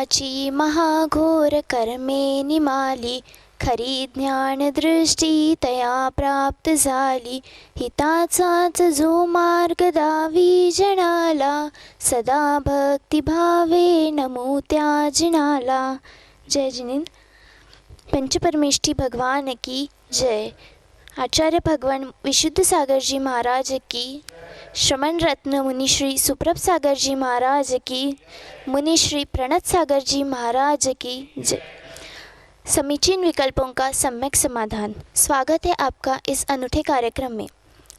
वाची महाघोर कर्मे निमाली, खरी ज्ञान दृष्टी तया प्राप्त झाली. हिताचाच जो मार्ग दावी जनाला, सदा भक्तिभावे नमो त्या जिनाला. जय जिनेंद्र. पंचपरमेष्ठी भगवान की जय. आचार्य भगवान विशुद्ध सागर जी महाराज की, श्रमण रत्न मुनि श्री सुप्रभ सागर जी महाराज की, मुनि श्री प्रणत सागर जी महाराज की जय. समीचीन विकल्पों का सम्यक समाधान. स्वागत है आपका इस अनूठे कार्यक्रम में.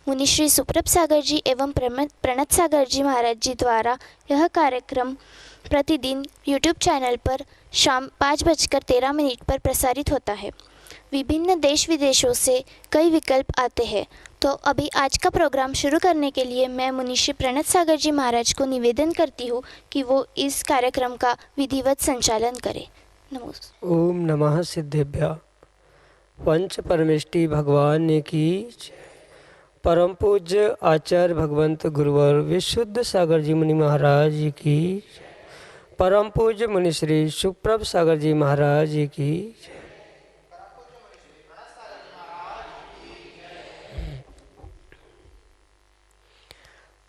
मुनि श्री सुप्रभ सागर जी एवं प्रणत सागर जी महाराज जी द्वारा यह कार्यक्रम प्रतिदिन यूट्यूब चैनल पर शाम 5:13 पर प्रसारित होता है. विभिन्न देश विदेशों से कई विकल्प आते हैं. तो अभी आज का प्रोग्राम शुरू करने के लिए मैं मुनि श्री प्रणत सागर जी महाराज को निवेदन करती हूँ कि वो इस कार्यक्रम का विधिवत संचालन करें. नमस्कार. ओम नमः सिद्धेभ्य. पंच परमेष्ठी भगवान की जय. परम पूज्य आचार्य भगवंत गुरुवर विशुद्ध सागर जी मुनि महाराज की जय. परम पूज्य मुनि श्री सुप्रभ सागर जी महाराज की जय.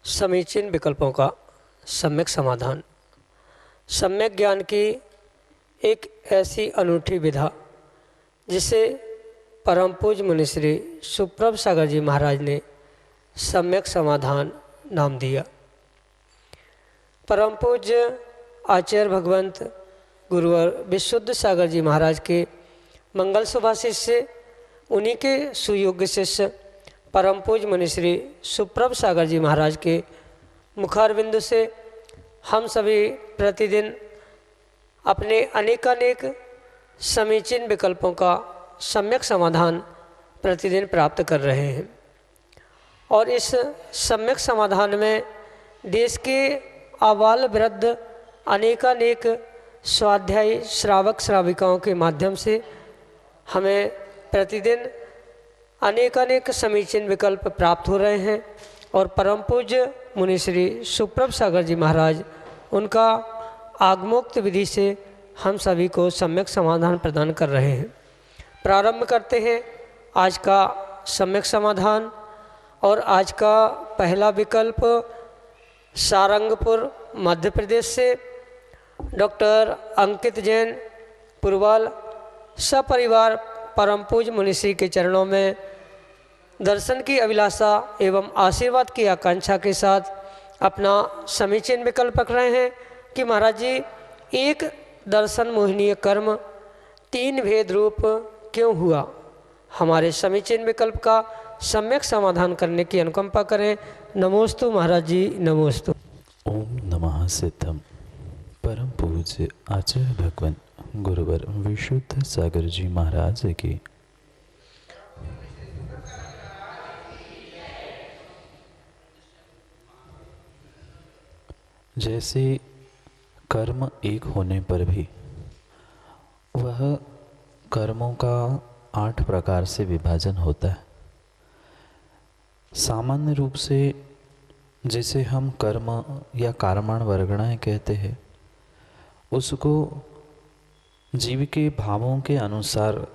समीचीन विकल्पों का सम्यक समाधान. सम्यक ज्ञान की एक ऐसी अनूठी विधा जिसे परम पूज्य मुनि श्री सुप्रभ सागर जी महाराज ने सम्यक समाधान नाम दिया. परम पूज्य आचार्य भगवंत गुरुवर विशुद्ध सागर जी महाराज के मंगल शोभा शिष्य, उन्हीं के सुयोग्य शिष्य परम पूज्य मुनि श्री सुप्रभ सागर जी महाराज के मुखारबिंदु से हम सभी प्रतिदिन अपने अनेकानेक समीचीन विकल्पों का सम्यक समाधान प्रतिदिन प्राप्त कर रहे हैं. और इस सम्यक समाधान में देश के आबाल वृद्ध अनेकानेक स्वाध्यायी श्रावक श्राविकाओं के माध्यम से हमें प्रतिदिन अनेकानेक समीचीन विकल्प प्राप्त हो रहे हैं. और परम पूज्य मुनि श्री सुप्रभ सागर जी महाराज उनका आगमोक्त विधि से हम सभी को सम्यक समाधान प्रदान कर रहे हैं. प्रारंभ करते हैं आज का सम्यक समाधान. और आज का पहला विकल्प सारंगपुर मध्य प्रदेश से डॉक्टर अंकित जैन पुरवाल सपरिवार परम पूज्य मुनि श्री के चरणों में दर्शन की अभिलाषा एवं आशीर्वाद की आकांक्षा के साथ अपना समीचीन विकल्प रख रहे हैं कि महाराज जी, एक दर्शन मोहनीय कर्म तीन भेद रूप क्यों हुआ. हमारे समीचीन विकल्प का सम्यक समाधान करने की अनुकंपा करें. नमोस्तु महाराज जी, नमोस्तु. ओम नमः सिद्धम. परम पूज्य आचार्य भगवान गुरुवर विशुद्ध सागर जी महाराज की. जैसे कर्म एक होने पर भी वह कर्मों का 8 प्रकार से विभाजन होता है. सामान्य रूप से जिसे हम कर्म या कर्माण वर्गणाएं कहते हैं, उसको जीव के भावों के अनुसार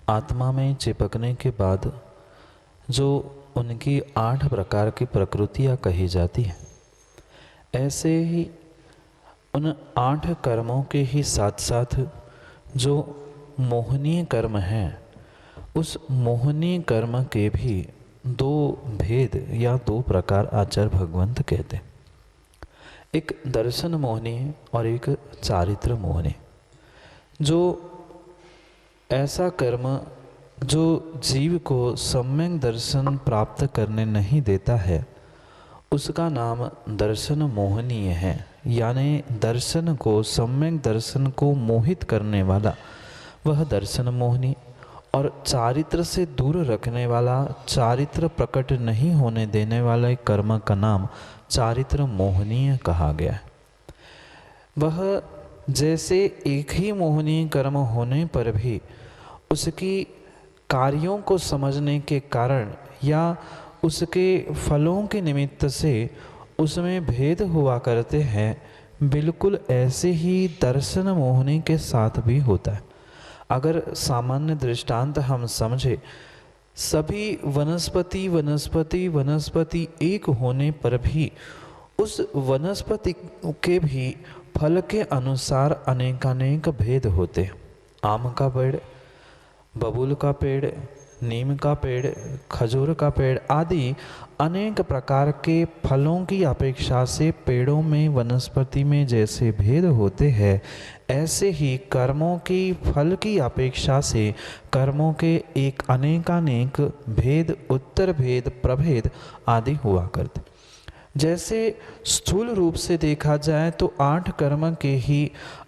आत्मा में चिपकने के बाद जो उनकी 8 प्रकार की प्रकृतियाँ कही जाती हैं, ऐसे ही उन 8 कर्मों के ही साथ साथ जो मोहनीय कर्म हैं, उस मोहनीय कर्म के भी 2 भेद या 2 प्रकार आचार्य भगवंत कहते हैं. एक दर्शन मोहनीय और एक चारित्र मोहनीय. जो ऐसा कर्म जो जीव को सम्यक दर्शन प्राप्त करने नहीं देता है, उसका नाम दर्शन मोहनीय है. यानी दर्शन को, सम्यक दर्शन को मोहित करने वाला वह दर्शन मोहनी, और चारित्र से दूर रखने वाला, चारित्र प्रकट नहीं होने देने वाला कर्म का नाम चारित्र मोहनीय कहा गया है. वह जैसे एक ही मोहनीय कर्म होने पर भी उसकी कार्यों को समझने के कारण या उसके फलों के निमित्त से उसमें भेद हुआ करते हैं, बिल्कुल ऐसे ही दर्शन मोहिनी के साथ भी होता है। अगर सामान्य दृष्टांत हम समझे, सभी वनस्पति वनस्पति वनस्पति एक होने पर भी उस वनस्पति के भी फल के अनुसार अनेकानेक भेद होते हैं। आम का पेड़, बबूल का पेड़, नीम का पेड़, खजूर का पेड़ आदि अनेक प्रकार के फलों की अपेक्षा से पेड़ों में वनस्पति में जैसे भेद होते हैं, ऐसे ही कर्मों की फल की अपेक्षा से कर्मों के एक अनेकानेक भेद, उत्तर भेद, प्रभेद आदि हुआ करते। जैसे स्थूल रूप से देखा जाए तो 8 कर्म के ही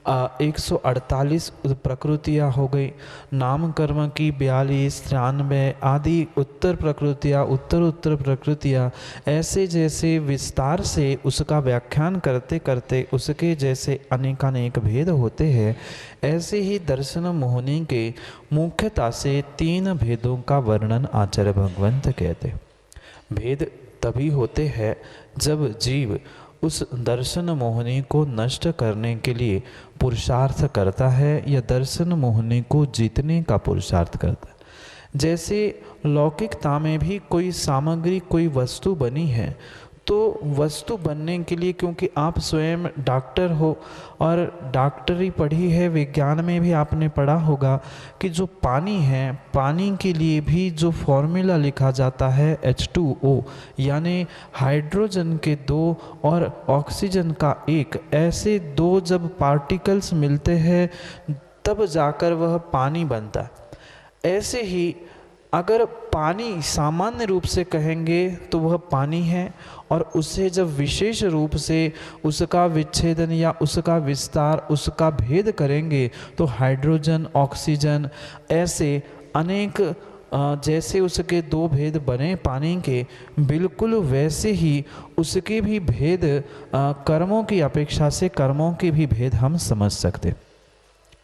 148 प्रकृतियाँ हो गई। नाम कर्म की 42, 93 आदि उत्तर प्रकृतियाँ, उत्तर प्रकृतियाँ, ऐसे जैसे विस्तार से उसका व्याख्यान करते करते उसके जैसे अनेकानेक भेद होते हैं, ऐसे ही दर्शन मोहिनी के मुख्यता से 3 भेदों का वर्णन आचार्य भगवंत कहते हैं। भेद तभी होते हैं जब जीव उस दर्शन मोहिनी को नष्ट करने के लिए पुरुषार्थ करता है या दर्शन मोहिनी को जीतने का पुरुषार्थ करता है। जैसे लौकिकता में भी कोई सामग्री, कोई वस्तु बनी है, तो वस्तु बनने के लिए, क्योंकि आप स्वयं डॉक्टर हो और डॉक्टरी पढ़ी है, विज्ञान में भी आपने पढ़ा होगा कि जो पानी है, पानी के लिए भी जो फॉर्मूला लिखा जाता है H2O, यानी हाइड्रोजन के 2 और ऑक्सीजन का 1, ऐसे 2 जब पार्टिकल्स मिलते हैं तब जाकर वह पानी बनता है। ऐसे ही अगर पानी सामान्य रूप से कहेंगे तो वह पानी है, और उससे जब विशेष रूप से उसका विच्छेदन या उसका विस्तार, उसका भेद करेंगे तो हाइड्रोजन, ऑक्सीजन, ऐसे अनेक जैसे उसके 2 भेद बने पानी के, बिल्कुल वैसे ही उसके भी भेद कर्मों की अपेक्षा से कर्मों के भी भेद हम समझ सकते।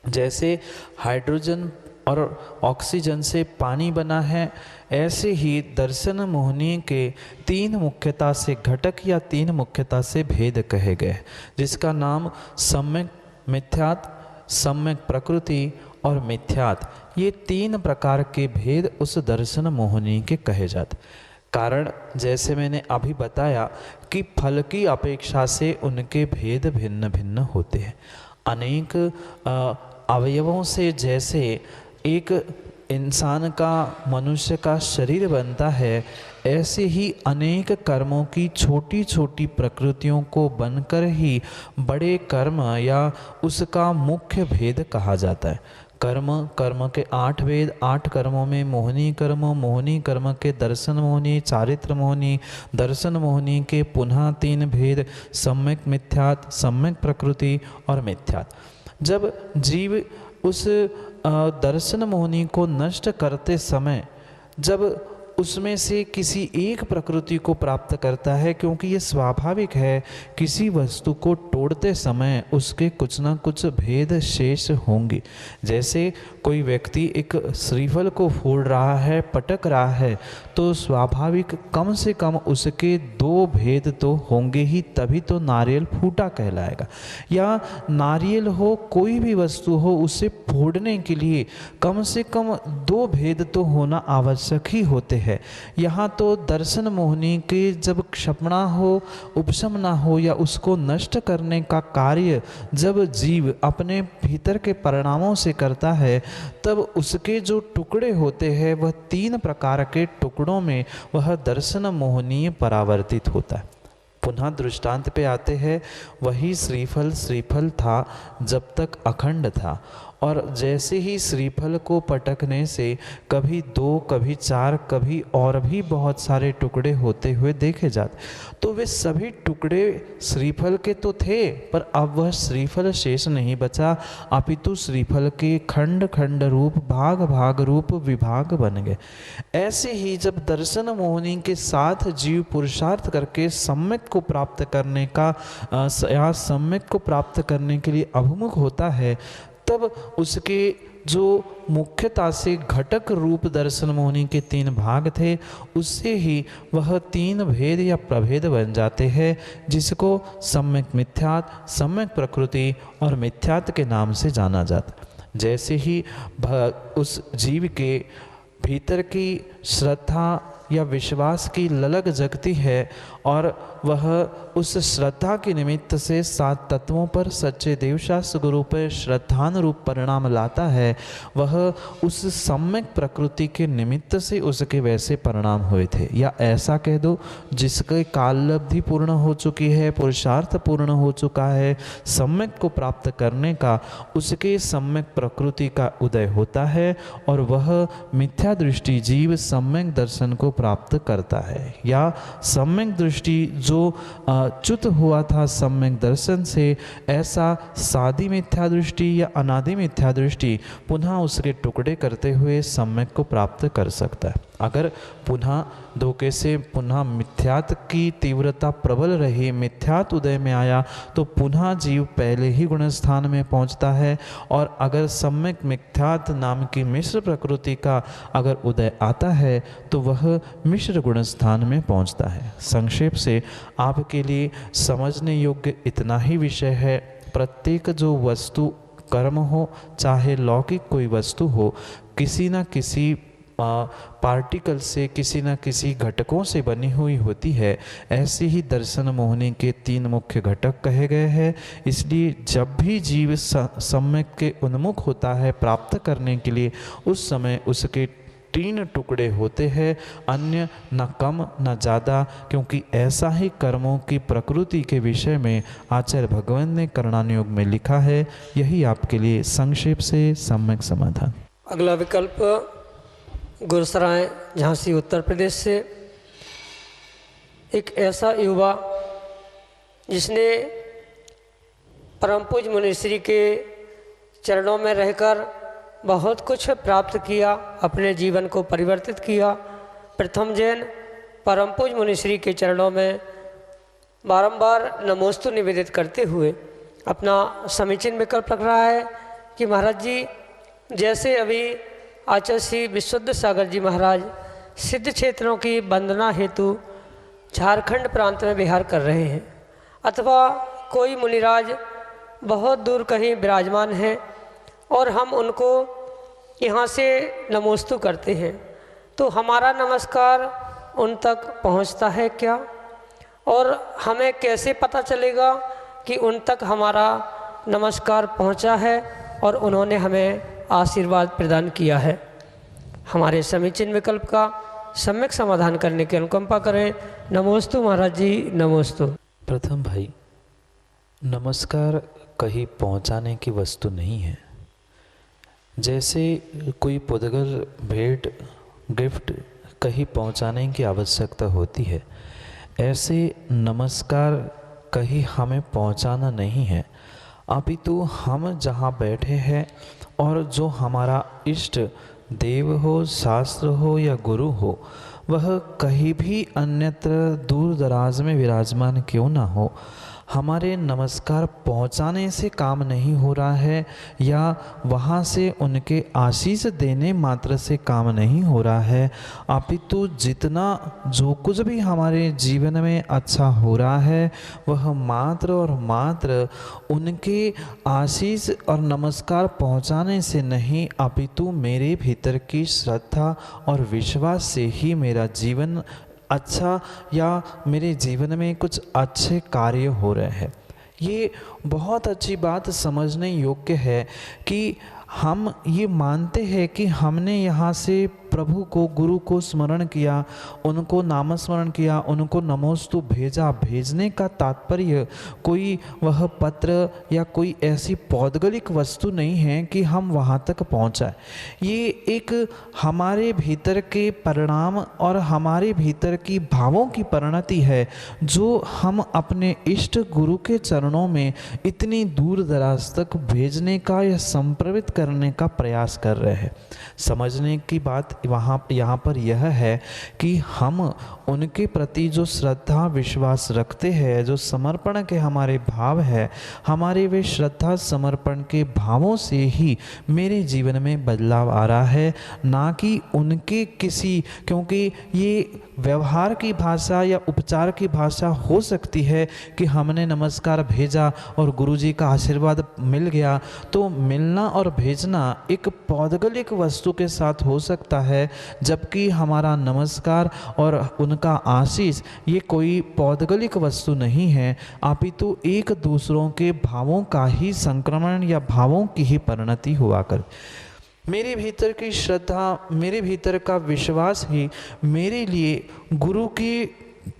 जैसे हाइड्रोजन और ऑक्सीजन से पानी बना है, ऐसे ही दर्शन मोहिनी के 3 मुख्यता से घटक या 3 मुख्यता से भेद कहे गए, जिसका नाम सम्यक मिथ्यात, सम्यक प्रकृति और मिथ्यात। ये 3 प्रकार के भेद उस दर्शन मोहिनी के कहे जाते। कारण जैसे मैंने अभी बताया कि फल की अपेक्षा से उनके भेद भिन्न भिन्न होते हैं। अनेक अवयवों से जैसे एक इंसान का, मनुष्य का शरीर बनता है, ऐसे ही अनेक कर्मों की छोटी छोटी प्रकृतियों को बनकर ही बड़े कर्म या उसका मुख्य भेद कहा जाता है। कर्म के 8 भेद, 8 कर्मों में मोहिनी कर्म के दर्शन मोहिनी, चारित्र मोहिनी, दर्शन मोहिनी के पुनः 3 भेद, सम्यक मिथ्यात, सम्यक प्रकृति और मिथ्यात। जब जीव उस दर्शन मोहिनी को नष्ट करते समय जब उसमें से किसी एक प्रकृति को प्राप्त करता है, क्योंकि ये स्वाभाविक है, किसी वस्तु को तोड़ते समय उसके कुछ ना कुछ भेद शेष होंगे। जैसे कोई व्यक्ति एक श्रीफल को फोड़ रहा है, पटक रहा है, तो स्वाभाविक कम से कम उसके 2 भेद तो होंगे ही, तभी तो नारियल फूटा कहलाएगा। या नारियल हो, कोई भी वस्तु हो, उसे फोड़ने के लिए कम से कम 2 भेद तो होना आवश्यक ही होते हैं। यहाँ तो दर्शन मोहिनी के जब क्षपणा हो, उपशमना हो या उसको नष्ट करने का कार्य जब जीव अपने भीतर के परिणामों से करता है, तब उसके जो टुकड़े होते हैं वह 3 प्रकार के टुकड़ों में वह दर्शन मोहिनी परावर्तित होता है। पुनः दृष्टांत पे आते हैं, वही श्रीफल था जब तक अखंड था, और जैसे ही श्रीफल को पटकने से कभी 2, कभी 4, कभी और भी बहुत सारे टुकड़े होते हुए देखे जाते, तो वे सभी टुकड़े श्रीफल के तो थे, पर अब वह श्रीफल शेष नहीं बचा, अपितु श्रीफल के खंड खंड रूप, भाग भाग रूप विभाग बन गए। ऐसे ही जब दर्शन मोहिनी के साथ जीव पुरुषार्थ करके सम्यक को प्राप्त करने का या सम्यक को प्राप्त करने के लिए अभिमुख होता है, तब उसके जो मुख्यता से घटक रूप दर्शन मोहिनी के 3 भाग थे, उससे ही वह 3 भेद या प्रभेद बन जाते हैं, जिसको सम्यक मिथ्यात्व, सम्यक प्रकृति और मिथ्यात्व के नाम से जाना जाता। जैसे ही उस जीव के भीतर की श्रद्धा या विश्वास की ललक जगती है और वह उस श्रद्धा के निमित्त से 7 तत्वों पर सच्चे देवशास्त्र गुरु पर श्रद्धानुरूप परिणाम लाता है, वह उस सम्यक प्रकृति के निमित्त से उसके वैसे परिणाम हुए थे। या ऐसा कह दो, जिसके काललब्धि पूर्ण हो चुकी है, पुरुषार्थ पूर्ण हो चुका है, सम्यक को प्राप्त करने का उसके सम्यक प्रकृति का उदय होता है और वह मिथ्या दृष्टि जीव सम्यक दर्शन को प्राप्त करता है। या सम्यक दृष्टि जो च्युत हुआ था सम्यक दर्शन से, ऐसा सादी मिथ्या दृष्टि या अनादि मिथ्या दृष्टि पुनः उसके टुकड़े करते हुए सम्यक को प्राप्त कर सकता है। अगर पुनः धोखे से पुनः मिथ्यात्व की तीव्रता प्रबल रही, मिथ्यात्व उदय में आया, तो पुनः जीव पहले ही गुणस्थान में पहुंचता है। और अगर सम्यक मिथ्यात्व नाम की मिश्र प्रकृति का अगर उदय आता है तो वह मिश्र गुणस्थान में पहुंचता है। संक्षेप से आपके लिए समझने योग्य इतना ही विषय है। प्रत्येक जो वस्तु कर्म हो, चाहे लौकिक कोई वस्तु हो, किसी न किसी पार्टिकल से, किसी न किसी घटकों से बनी हुई होती है। ऐसे ही दर्शन मोहिनी के 3 मुख्य घटक कहे गए हैं। इसलिए जब भी जीव सम्यक के उन्मुख होता है प्राप्त करने के लिए, उस समय उसके 3 टुकड़े होते हैं, अन्य न कम न ज़्यादा, क्योंकि ऐसा ही कर्मों की प्रकृति के विषय में आचार्य भगवान ने करणानुयोग में लिखा है। यही आपके लिए संक्षेप से सम्यक समाधान। अगला विकल्प गुरसराय झांसी उत्तर प्रदेश से एक ऐसा युवा जिसने परम पूज्य मुनिश्री के चरणों में रहकर बहुत कुछ प्राप्त किया, अपने जीवन को परिवर्तित किया। प्रथम जैन परम पूज्य मुनिश्री के चरणों में बारंबार नमोस्तु निवेदित करते हुए अपना समीचीन विकल्प रख रहा है कि महाराज जी, जैसे अभी आचार्य श्री विशुद्ध सागर जी महाराज सिद्ध क्षेत्रों की वंदना हेतु झारखंड प्रांत में विहार कर रहे हैं, अथवा कोई मुनिराज बहुत दूर कहीं विराजमान हैं और हम उनको यहाँ से नमोस्तु करते हैं, तो हमारा नमस्कार उन तक पहुँचता है क्या? और हमें कैसे पता चलेगा कि उन तक हमारा नमस्कार पहुँचा है और उन्होंने हमें आशीर्वाद प्रदान किया है? हमारे समीचीन विकल्प का सम्यक समाधान करने की अनुकंपा करें। नमोस्तु महाराज जी, नमोस्तु। प्रथम भाई, नमस्कार कहीं पहुंचाने की वस्तु नहीं है। जैसे कोई पुद्गल, भेंट, गिफ्ट कहीं पहुंचाने की आवश्यकता होती है, ऐसे नमस्कार कहीं हमें पहुंचाना नहीं है, अपितु हम जहाँ बैठे हैं और जो हमारा इष्ट देव हो, शास्त्र हो या गुरु हो, वह कहीं भी अन्यत्र दूर दराज में विराजमान क्यों ना हो, हमारे नमस्कार पहुंचाने से काम नहीं हो रहा है या वहाँ से उनके आशीष देने मात्र से काम नहीं हो रहा है, अपितु जितना जो कुछ भी हमारे जीवन में अच्छा हो रहा है वह मात्र और मात्र उनके आशीष और नमस्कार पहुँचाने से नहीं, अपितु मेरे भीतर की श्रद्धा और विश्वास से ही मेरा जीवन अच्छा या मेरे जीवन में कुछ अच्छे कार्य हो रहे हैं। ये बहुत अच्छी बात समझने योग्य है कि हम ये मानते हैं कि हमने यहाँ से प्रभु को, गुरु को स्मरण किया, उनको नामस्मरण किया, उनको नमोस्तु भेजा। भेजने का तात्पर्य कोई वह पत्र या कोई ऐसी पौद्गलिक वस्तु नहीं है कि हम वहाँ तक पहुँचाए। ये एक हमारे भीतर के परिणाम और हमारे भीतर की भावों की परिणति है, जो हम अपने इष्ट गुरु के चरणों में इतनी दूर दराज तक भेजने का या संप्रवित करने का प्रयास कर रहे हैं। समझने की बात यहाँ पर यह है कि हम उनके प्रति जो श्रद्धा विश्वास रखते हैं, जो समर्पण के हमारे भाव है, हमारे वे श्रद्धा समर्पण के भावों से ही मेरे जीवन में बदलाव आ रहा है, ना कि उनके किसी, क्योंकि ये व्यवहार की भाषा या उपचार की भाषा हो सकती है कि हमने नमस्कार भेजा और गुरुजी का आशीर्वाद मिल गया। तो मिलना और भेजना एक पौद्गलिक वस्तु के साथ हो सकता है, जबकि हमारा नमस्कार और उनका आशीष ये कोई पौद्गलिक वस्तु नहीं है, अपितु एक दूसरों के भावों का ही संक्रमण या भावों की ही परिणति हुआ कर। मेरे भीतर की श्रद्धा, मेरे भीतर का विश्वास ही मेरे लिए गुरु की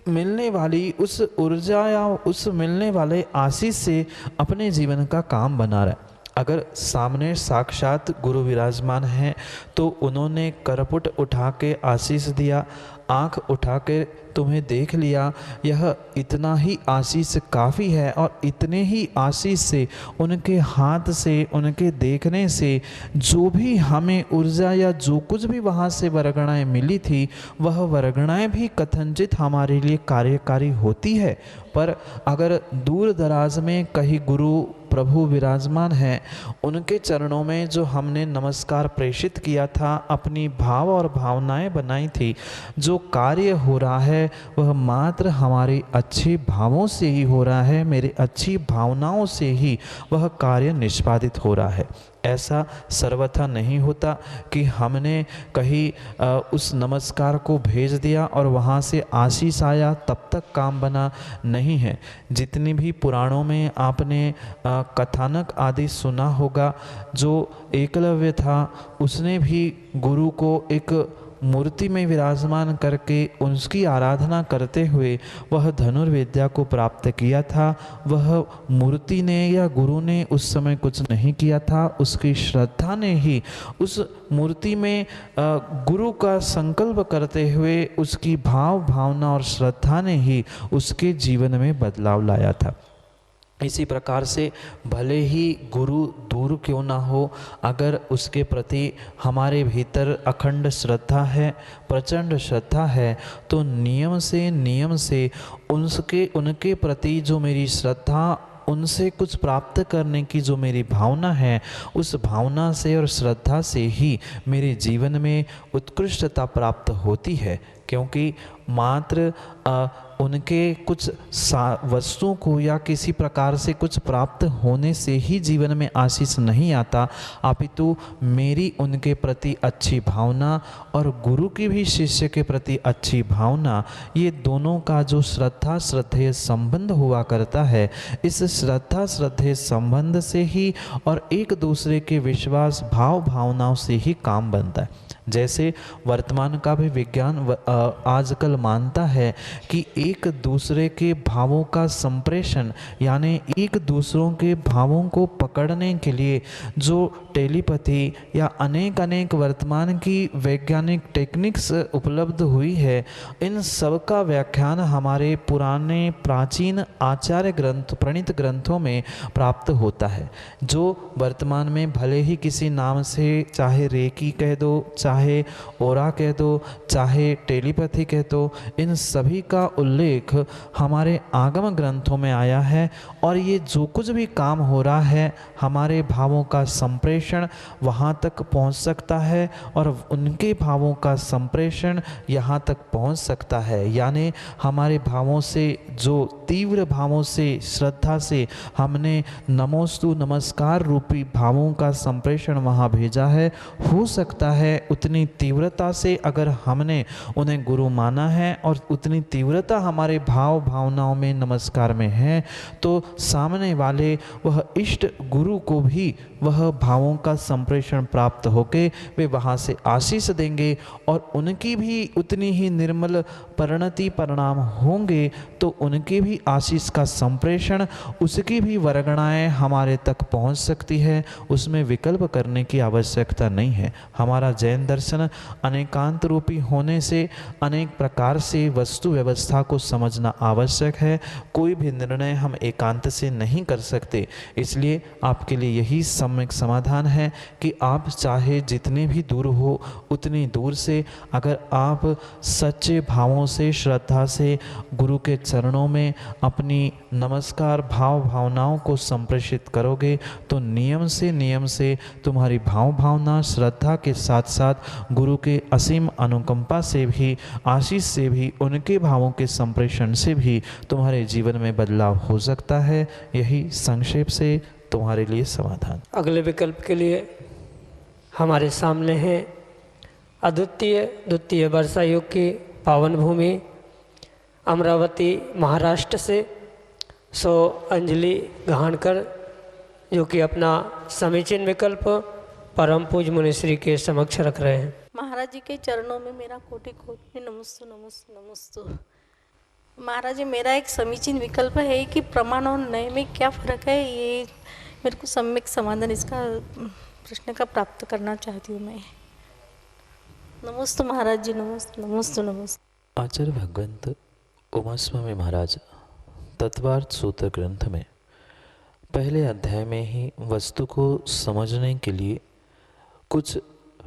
मिलने वाली उस ऊर्जा या उस मिलने वाले आशीष से अपने जीवन का काम बना रहा है। अगर सामने साक्षात गुरु विराजमान हैं तो उन्होंने करपुट उठा के आशीष दिया, आँख उठा के तुम्हें देख लिया, यह इतना ही आशीष काफ़ी है। और इतने ही आशीष से, उनके हाथ से, उनके देखने से जो भी हमें ऊर्जा या जो कुछ भी वहाँ से वरगणाएँ मिली थी, वह वरगणाएँ भी कथनचित हमारे लिए कार्यकारी होती है। पर अगर दूर दराज में कहीं गुरु प्रभु विराजमान हैं, उनके चरणों में जो हमने नमस्कार प्रेषित किया था, अपनी भाव और भावनाएं बनाई थी, जो कार्य हो रहा है वह मात्र हमारी अच्छी भावों से ही हो रहा है, मेरी अच्छी भावनाओं से ही वह कार्य निष्पादित हो रहा है। ऐसा सर्वथा नहीं होता कि हमने कहीं उस नमस्कार को भेज दिया और वहाँ से आशीष आया तब तक काम बना, नहीं है। जितनी भी पुराणों में आपने कथानक आदि सुना होगा, जो एकलव्य था उसने भी गुरु को एक मूर्ति में विराजमान करके उसकी आराधना करते हुए वह धनुर्विद्या को प्राप्त किया था। वह मूर्ति ने या गुरु ने उस समय कुछ नहीं किया था, उसकी श्रद्धा ने ही उस मूर्ति में गुरु का संकल्प करते हुए उसकी भाव भावना और श्रद्धा ने ही उसके जीवन में बदलाव लाया था। इसी प्रकार से भले ही गुरु दूर क्यों ना हो, अगर उसके प्रति हमारे भीतर अखंड श्रद्धा है, प्रचंड श्रद्धा है, तो नियम से उनके प्रति जो मेरी श्रद्धा, उनसे कुछ प्राप्त करने की जो मेरी भावना है, उस भावना से और श्रद्धा से ही मेरे जीवन में उत्कृष्टता प्राप्त होती है। क्योंकि मात्र उनके कुछ वस्तुओं को या किसी प्रकार से कुछ प्राप्त होने से ही जीवन में आशीष नहीं आता, अपितु मेरी उनके प्रति अच्छी भावना और गुरु की भी शिष्य के प्रति अच्छी भावना, ये दोनों का जो श्रद्धा श्रद्धेय संबंध हुआ करता है, इस श्रद्धा श्रद्धेय संबंध से ही और एक दूसरे के विश्वास भाव भावनाओं से ही काम बनता है। जैसे वर्तमान का भी विज्ञान आजकल मानता है कि एक दूसरे के भावों का संप्रेषण, यानी एक दूसरों के भावों को पकड़ने के लिए जो टेलीपैथी या अनेक वर्तमान की वैज्ञानिक टेक्निक्स उपलब्ध हुई है, इन सब का व्याख्यान हमारे पुराने प्राचीन आचार्य ग्रंथ, प्रणीत ग्रंथों में प्राप्त होता है। जो वर्तमान में भले ही किसी नाम से, चाहे रेकी कह दो, चाहे ओरा कह दो, चाहे टेलीपैथी कह दो, इन सभी का उल्लेख हमारे आगम ग्रंथों में आया है। और ये जो कुछ भी काम हो रहा है, हमारे भावों का संप्रेषण वहाँ तक पहुँच सकता है और उनके भावों का संप्रेषण यहाँ तक पहुँच सकता है। यानी हमारे भावों से, जो तीव्र भावों से, श्रद्धा से हमने नमोस्तु नमस्कार रूपी भावों का संप्रेषण वहाँ भेजा है, हो सकता है उतनी तीव्रता से अगर हमने उन्हें गुरु माना है और उतनी तीव्रता हमारे भाव भावनाओं में, नमस्कार में है, तो सामने वाले वह इष्ट गुरु को भी वह भावों का संप्रेषण प्राप्त होके वे वहाँ से आशीष देंगे और उनकी भी उतनी ही निर्मल परिणति परिणाम होंगे। तो उनके भी आशीष का संप्रेषण, उसकी भी वरगणाएँ हमारे तक पहुँच सकती है, उसमें विकल्प करने की आवश्यकता नहीं है। हमारा जैन दर्शन अनेकांत रूपी होने से अनेक प्रकार से वस्तु व्यवस्था को समझना आवश्यक है। कोई भी निर्णय हम एकांत से नहीं कर सकते, इसलिए आपके लिए यही सम्यक समाधान है कि आप चाहे जितने भी दूर हो उतनी दूर से अगर आप सच्चे भावों से, श्रद्धा से गुरु के चरणों में अपनी नमस्कार भावनाओं को संप्रेषित करोगे तो नियम से तुम्हारी भावना श्रद्धा के साथ साथ गुरु के असीम अनुकंपा से भी, आशीष से भी, उनके भावों के संप्रेषण से भी तुम्हारे जीवन में बदलाव हो सकता है। यही संक्षेप से तुम्हारे लिए समाधान। अगले विकल्प के लिए हमारे सामने है द्वितीय वर्षा योग की पावन भूमि अमरावती महाराष्ट्र से अंजलि गहाणकर, जो कि अपना समीचीन विकल्प परम पूज मुनिश्री के समक्ष रख रहे हैं। महाराज जी के चरणों में मेरा कोटि कोटि नमस्तु नमस्तु नमस्तु। महाराज जी, मेरा एक समीचीन विकल्प है कि प्रमाण और नय में क्या फ़र्क है, ये मेरे को सम्यक समाधान इसका प्रश्न का प्राप्त करना चाहती हूँ मैं। नमस्ते महाराज जी, नमस्ते नमस्ते नमस्ते। आचार्य भगवंत उमा स्वामी महाराज तत्वार्थ सूत्र ग्रंथ में पहले अध्याय में ही वस्तु को समझने के लिए कुछ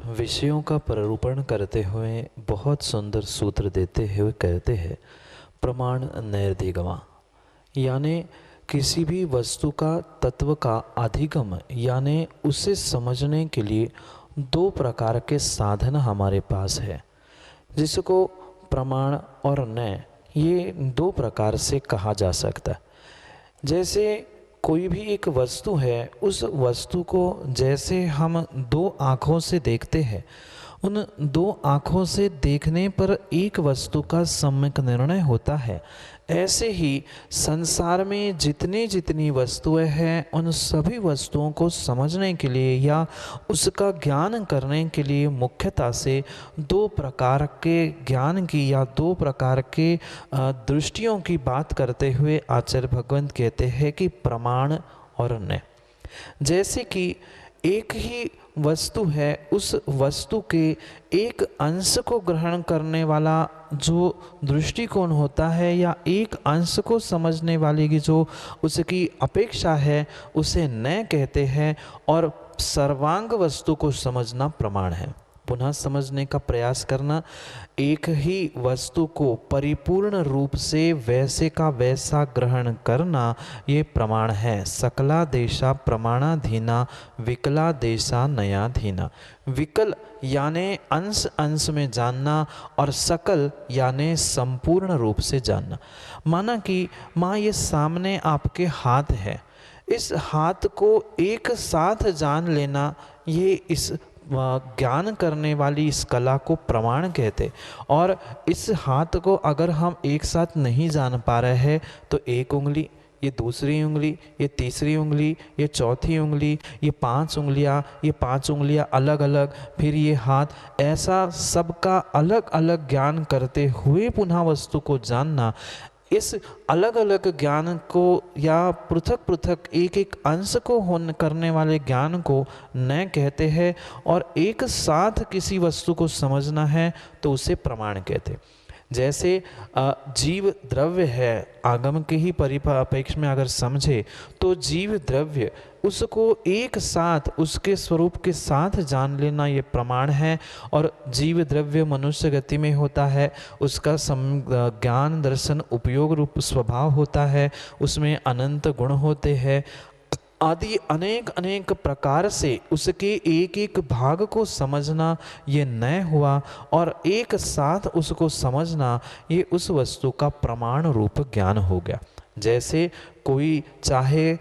विषयों का प्ररूपण करते हुए बहुत सुंदर सूत्र देते हुए कहते हैं, प्रमाण नैर्धिगमा, यानी किसी भी वस्तु का तत्व का अधिगम यानी उसे समझने के लिए दो प्रकार के साधन हमारे पास है, जिसको प्रमाण और नय ये दो प्रकार से कहा जा सकता है। जैसे कोई भी एक वस्तु है, उस वस्तु को जैसे हम दो आँखों से देखते हैं, उन दो आँखों से देखने पर एक वस्तु का सम्यक निर्णय होता है। ऐसे ही संसार में जितनी वस्तुएं हैं, उन सभी वस्तुओं को समझने के लिए या उसका ज्ञान करने के लिए मुख्यतः से दो प्रकार के ज्ञान की या दो प्रकार के दृष्टियों की बात करते हुए आचार्य भगवंत कहते हैं कि प्रमाण और नय। जैसे कि एक ही वस्तु है, उस वस्तु के एक अंश को ग्रहण करने वाला जो दृष्टिकोण होता है या एक अंश को समझने वाले की जो उसकी अपेक्षा है, उसे नय कहते हैं, और सर्वांग वस्तु को समझना प्रमाण है। पुनः समझने का प्रयास करना, एक ही वस्तु को परिपूर्ण रूप से वैसे का वैसा ग्रहण करना, ये प्रमाण है। सकला देशा प्रमाणाधीना, विकला देशा नयाधीना। विकल यानी अंश अंश में जानना और सकल यानी संपूर्ण रूप से जानना। माना कि माँ ये सामने आपके हाथ है, इस हाथ को एक साथ जान लेना, ये इस ज्ञान करने वाली इस कला को प्रमाण कहते। और इस हाथ को अगर हम एक साथ नहीं जान पा रहे हैं तो एक उंगली, ये दूसरी उंगली, ये तीसरी उंगली, ये चौथी उंगली, ये पांच उंगलियां अलग अलग, फिर ये हाथ, ऐसा सबका अलग अलग ज्ञान करते हुए पुनः वस्तु को जानना, इस अलग अलग ज्ञान को या पृथक पृथक एक एक अंश को करने वाले ज्ञान को नय कहते हैं। और एक साथ किसी वस्तु को समझना है तो उसे प्रमाण कहते। जैसे जीव द्रव्य है, आगम के ही परिपेक्ष में अगर समझे तो जीव द्रव्य उसको एक साथ उसके स्वरूप के साथ जान लेना, ये प्रमाण है। और जीव द्रव्य मनुष्य गति में होता है, उसका ज्ञान दर्शन उपयोग रूप स्वभाव होता है, उसमें अनंत गुण होते हैं आदि अनेक अनेक प्रकार से उसके एक एक भाग को समझना ये नय हुआ। और एक साथ उसको समझना ये उस वस्तु का प्रमाण रूप ज्ञान हो गया। जैसे कोई चाहे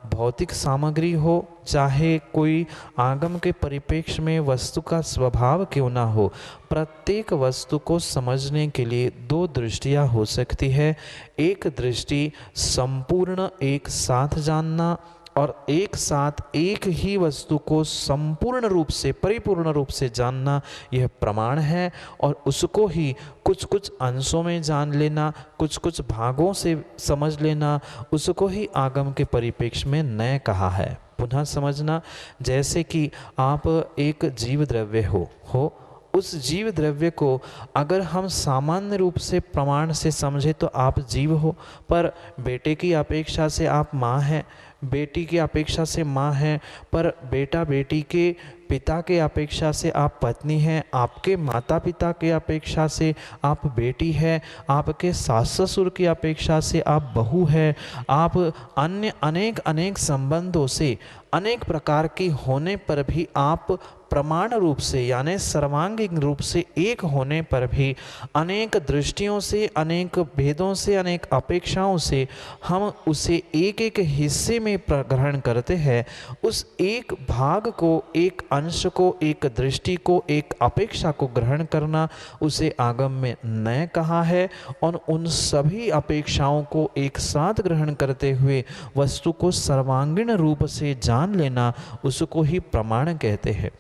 भौतिक सामग्री हो, चाहे कोई आगम के परिप्रेक्ष्य में वस्तु का स्वभाव क्यों ना हो, प्रत्येक वस्तु को समझने के लिए दो दृष्टियाँ हो सकती है। एक दृष्टि संपूर्ण एक साथ जानना, और एक साथ एक ही वस्तु को संपूर्ण रूप से परिपूर्ण रूप से जानना, यह प्रमाण है। और उसको ही कुछ कुछ अंशों में जान लेना, कुछ कुछ भागों से समझ लेना, उसको ही आगम के परिप्रेक्ष्य में नय कहा है। पुनः समझना, जैसे कि आप एक जीव द्रव्य हो उस जीव द्रव्य को अगर हम सामान्य रूप से प्रमाण से समझे तो आप जीव हो, पर बेटे की अपेक्षा से आप माँ हैं, बेटी की अपेक्षा से माँ हैं, पर बेटा बेटी के पिता के अपेक्षा से आप पत्नी हैं, आपके माता पिता के अपेक्षा से आप बेटी हैं, आपके सास ससुर की अपेक्षा से आप बहू हैं, आप अन्य अनेक अनेक संबंधों से अनेक प्रकार की होने पर भी आप प्रमाण रूप से यानी सर्वांगीण रूप से एक होने पर भी अनेक दृष्टियों से, अनेक भेदों से, अनेक अपेक्षाओं से हम उसे एक एक हिस्से में ग्रहण करते हैं। उस एक भाग को, एक अंश को, एक दृष्टि को, एक अपेक्षा को ग्रहण करना उसे आगम में नय कहा है। और उन सभी अपेक्षाओं को एक साथ ग्रहण करते हुए वस्तु को सर्वांगीण रूप से जान लेना उसको ही प्रमाण कहते हैं।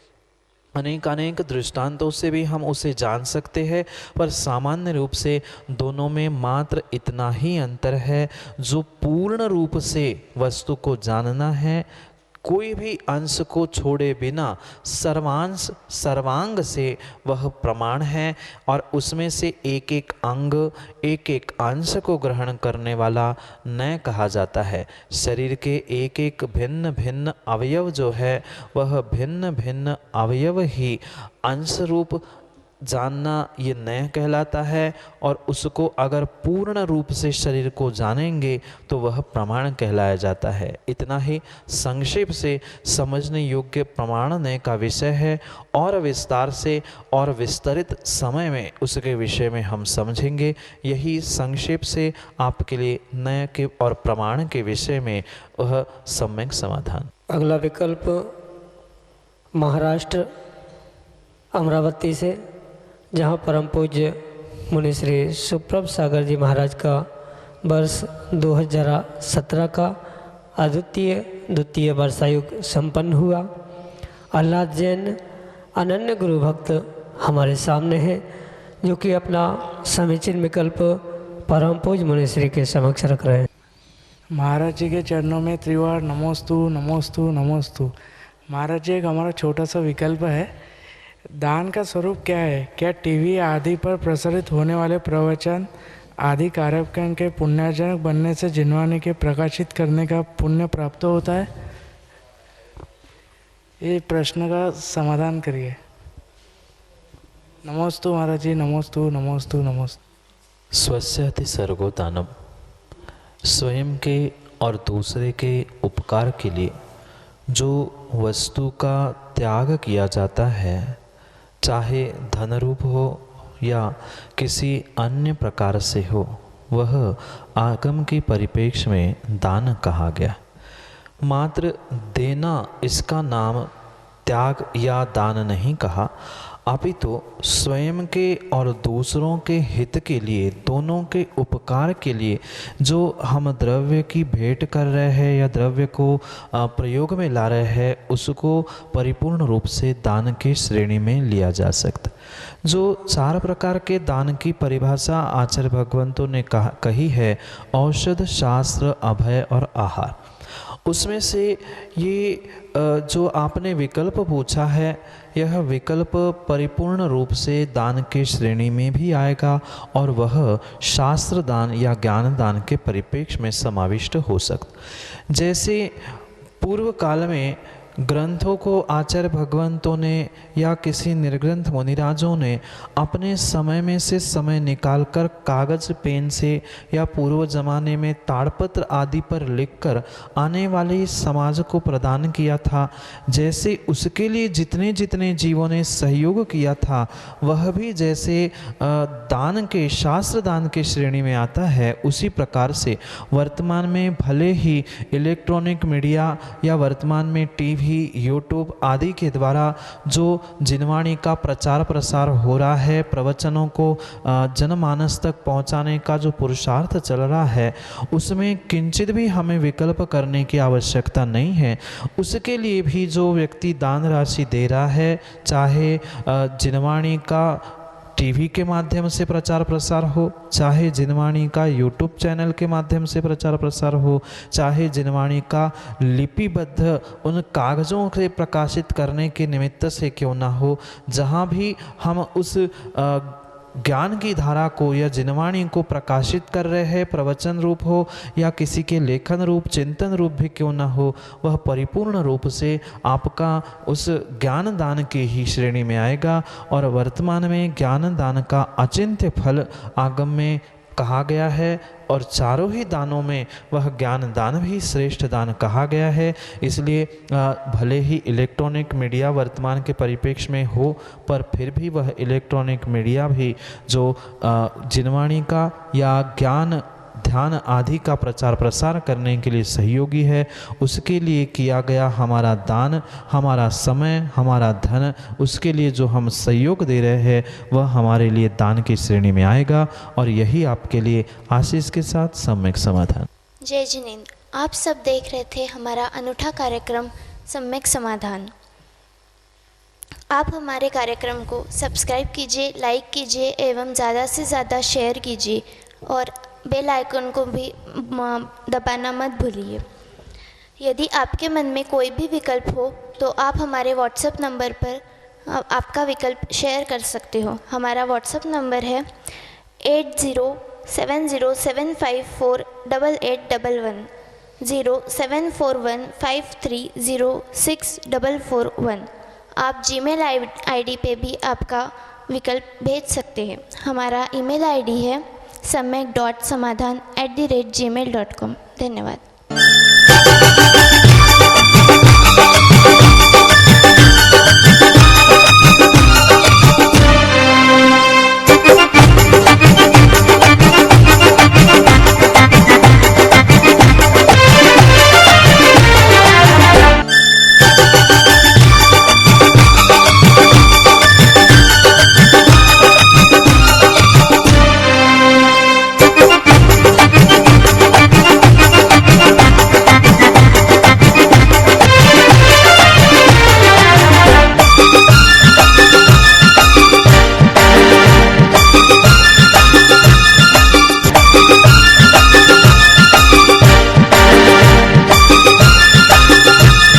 अनेक अनेक दृष्टांतों से भी हम उसे जान सकते हैं, पर सामान्य रूप से दोनों में मात्र इतना ही अंतर है, जो पूर्ण रूप से वस्तु को जानना है, कोई भी अंश को छोड़े बिना सर्वांश सर्वांग से वह प्रमाण है, और उसमें से एक एक अंग, एक एक अंश को ग्रहण करने वाला न कहा जाता है। शरीर के एक एक भिन्न भिन्न अवयव जो है वह भिन्न भिन्न अवयव ही अंश रूप जानना ये नय कहलाता है, और उसको अगर पूर्ण रूप से शरीर को जानेंगे तो वह प्रमाण कहलाया जाता है। इतना ही संक्षेप से समझने योग्य प्रमाण नय का विषय है, और विस्तार से और विस्तरित समय में उसके विषय में हम समझेंगे। यही संक्षेप से आपके लिए नय के और प्रमाण के विषय में वह सम्यक समाधान। अगला विकल्प महाराष्ट्र अमरावती से, जहाँ परम पूज्य मुनि श्री सुप्रभ सागर जी महाराज का वर्ष 2017 का द्वितीय वर्षायुग संपन्न हुआ। आह्लाद जैन अनन्य गुरु भक्त हमारे सामने हैं, जो कि अपना समीचीन विकल्प परम पूज्य मुनि श्री के समक्ष रख रहे हैं। महाराज जी के चरणों में त्रिवार नमोस्तु नमोस्तु नमोस्तु। महाराज जी, एक हमारा छोटा सा विकल्प है, दान का स्वरूप क्या है? क्या टीवी आदि पर प्रसारित होने वाले प्रवचन आदि कार्यक्रम के पुण्यार्जनक बनने से जिनवाणी के प्रकाशित करने का पुण्य प्राप्त होता है? ये प्रश्न का समाधान करिए। नमोस्तु महाराज जी, नमोस्तु नमोस्तु नमोस्तु। स्वस्याति सर्गो दानम, स्वयं के और दूसरे के उपकार के लिए जो वस्तु का त्याग किया जाता है, चाहे धन रूप हो या किसी अन्य प्रकार से हो, वह आगम के परिप्रेक्ष्य में दान कहा गया। मात्र देना इसका नाम त्याग या दान नहीं कहा, अपितु स्वयं के और दूसरों के हित के लिए, दोनों के उपकार के लिए जो हम द्रव्य की भेंट कर रहे हैं या द्रव्य को प्रयोग में ला रहे हैं, उसको परिपूर्ण रूप से दान की श्रेणी में लिया जा सकता। जो 4 प्रकार के दान की परिभाषा आचार्य भगवंतों ने कही है, औषध, शास्त्र, अभय और आहार, उसमें से ये जो आपने विकल्प पूछा है, यह विकल्प परिपूर्ण रूप से दान के श्रेणी में भी आएगा, और वह शास्त्र दान या ज्ञान दान के परिप्रेक्ष्य में समाविष्ट हो सकता। जैसे पूर्व काल में ग्रंथों को आचार्य भगवंतों ने या किसी निर्ग्रंथ मुनिराजों ने अपने समय में से समय निकालकर कागज पेन से या पूर्व जमाने में ताड़पत्र आदि पर लिखकर आने वाले समाज को प्रदान किया था। जैसे उसके लिए जितने जितने जीवों ने सहयोग किया था, वह भी जैसे दान के, शास्त्र दान के श्रेणी में आता है, उसी प्रकार से वर्तमान में भले ही इलेक्ट्रॉनिक मीडिया या वर्तमान में टीवी, यूट्यूब आदि के द्वारा जो जिनवाणी का प्रचार प्रसार हो रहा है, प्रवचनों को जनमानस तक पहुंचाने का जो पुरुषार्थ चल रहा है, उसमें किंचित भी हमें विकल्प करने की आवश्यकता नहीं है। उसके लिए भी जो व्यक्ति दान राशि दे रहा है, चाहे जिनवाणी का टीवी के माध्यम से प्रचार प्रसार हो, चाहे जिनवाणी का यूट्यूब चैनल के माध्यम से प्रचार प्रसार हो, चाहे जिनवाणी का लिपिबद्ध उन कागज़ों से प्रकाशित करने के निमित्त से क्यों ना हो, जहाँ भी हम उस ज्ञान की धारा को या जिनवाणी को प्रकाशित कर रहे हैं, प्रवचन रूप हो या किसी के लेखन रूप, चिंतन रूप भी क्यों ना हो, वह परिपूर्ण रूप से आपका उस ज्ञान दान के ही श्रेणी में आएगा। और वर्तमान में ज्ञान दान का अचिंत्य फल आगम में कहा गया है और चारों ही दानों में वह ज्ञान दान भी श्रेष्ठ दान कहा गया है। इसलिए भले ही इलेक्ट्रॉनिक मीडिया वर्तमान के परिप्रेक्ष्य में हो, पर फिर भी वह इलेक्ट्रॉनिक मीडिया भी जो जिनवाणी का या ज्ञान ध्यान आदि का प्रचार प्रसार करने के लिए सहयोगी है, उसके लिए किया गया हमारा दान, हमारा समय, हमारा धन, उसके लिए जो हम सहयोग दे रहे हैं वह हमारे लिए दान की श्रेणी में आएगा। और यही आपके लिए आशीष के साथ सम्यक समाधान। जय जिनेंद्र। आप सब देख रहे थे हमारा अनूठा कार्यक्रम सम्यक समाधान। आप हमारे कार्यक्रम को सब्सक्राइब कीजिए, लाइक कीजिए एवं ज़्यादा से ज़्यादा शेयर कीजिए और बेल आइकन को भी दबाना मत भूलिए। यदि आपके मन में कोई भी विकल्प हो तो आप हमारे व्हाट्सएप नंबर पर आपका विकल्प शेयर कर सकते हो। हमारा व्हाट्सएप नंबर है 8070754811 074153064441। आप जीमेल आईडी पे भी आपका विकल्प भेज सकते हैं। हमारा ईमेल आईडी है सम्यक.समाधान@gmail.com। धन्यवाद।